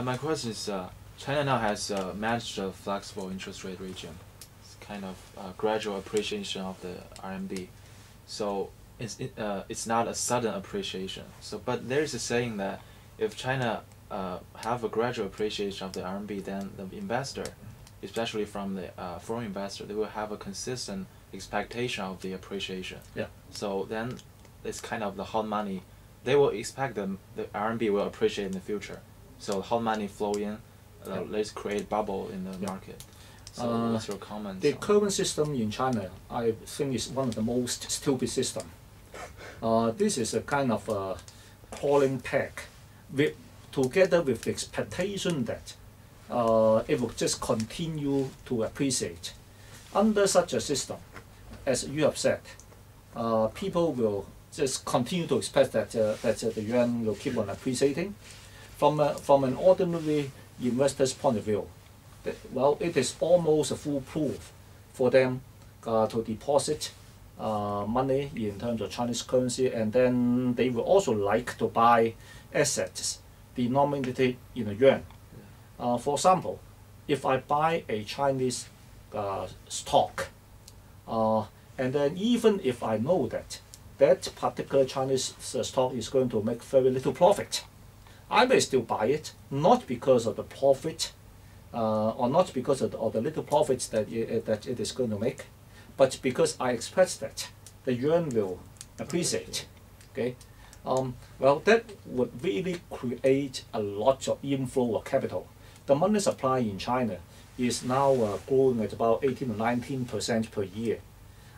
My question is, China now has managed a flexible interest rate regime. It's kind of gradual appreciation of the RMB. So it's not a sudden appreciation. So, but there is a saying that if China have a gradual appreciation of the RMB, then the investor, especially from the foreign investor, they will have a consistent expectation of the appreciation. Yeah. So then it's kind of the hot money. They will expect the RMB will appreciate in the future. So hot money flow in, let's create bubble in the market. So what's your comment? The current system in China, I think, is one of the most stupid system. This is a kind of a crawling peg, together with the expectation that it will just continue to appreciate. Under such a system, as you have said, people will just continue to expect that the yuan will keep on appreciating. From an ordinary investor's point of view, well, it is almost a foolproof for them to deposit money in terms of Chinese currency, and then they will also like to buy assets denominated in a yuan. For example, if I buy a Chinese stock, and then even if I know that that particular Chinese stock is going to make very little profit, I may still buy it, not because of the profit, or not because of the little profits that it is going to make, but because I expect that the yuan will appreciate. Okay, well, that would really create a lot of inflow of capital. The money supply in China is now growing at about 18 to 19% per year.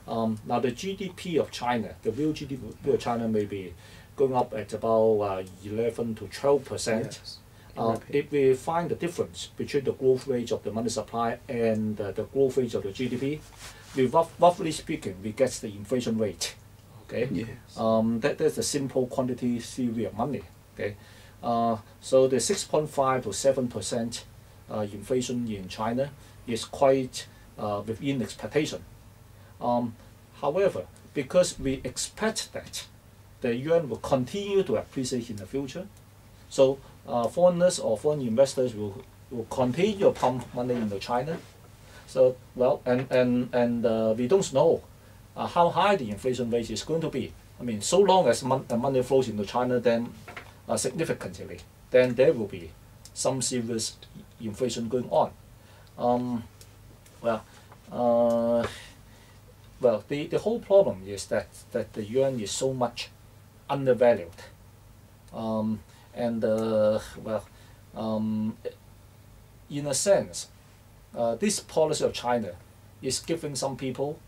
Now the GDP of China, the real GDP of China, may be going up at about 11 to 12%. Yes. If we find the difference between the growth rate of the money supply and the growth rate of the GDP, roughly speaking, we get the inflation rate. Okay, yes. That's the simple quantity theory of money. Okay, so the 6.5 to 7% inflation in China is quite within expectation. However, because we expect that the yuan will continue to appreciate in the future, so foreigners or foreign investors will continue to pump money into China. So, well, and we don't know how high the inflation rate is going to be. I mean, so long as money flows into China, then significantly, then there will be some serious inflation going on. Well, the whole problem is that the yuan is so much undervalued. In a sense, this policy of China is giving some people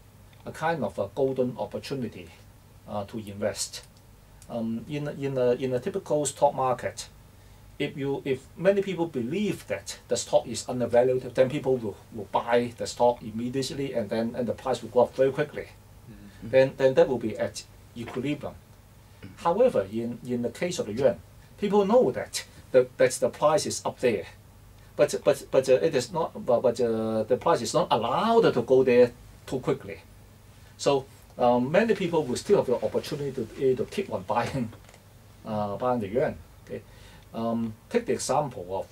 a kind of a golden opportunity to invest. In a typical stock market, if many people believe that the stock is undervalued, then people will buy the stock immediately, and the price will go up very quickly. Then that will be at equilibrium. However, in the case of the yuan, people know that the price is up there, but it is not. But the price is not allowed to go there too quickly. So many people will still have the opportunity to keep on buying the yuan. Okay, take the example of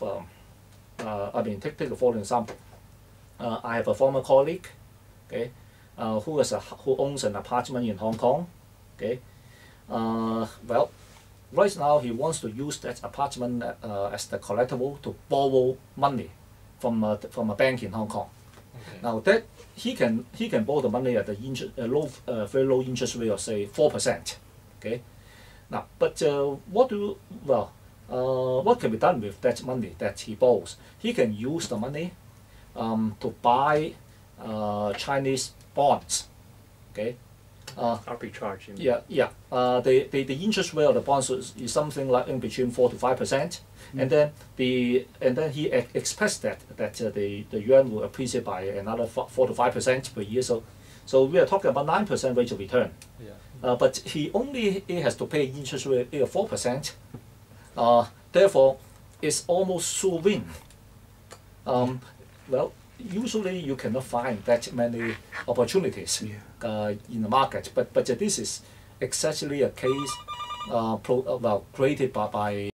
take the following example. I have a former colleague, okay, who owns an apartment in Hong Kong. Okay. Well, right now he wants to use that apartment as the collateral to borrow money from a bank in Hong Kong. Okay. Now that he can borrow the money at a very low interest rate of say 4%. Okay. Now, but what can be done with that money that he borrows? He can use the money to buy Chinese bonds. Okay. Arbitrage. Yeah. The interest rate of the bonds is something like in between 4 to 5%, and then he expects that the yuan will appreciate by another 4 to 5% per year. So we are talking about 9% rate of return. Yeah. But he has to pay interest rate of 4%. Therefore, it's almost sure win. Well, usually you cannot find that many opportunities in the market, but this is exactly a case created by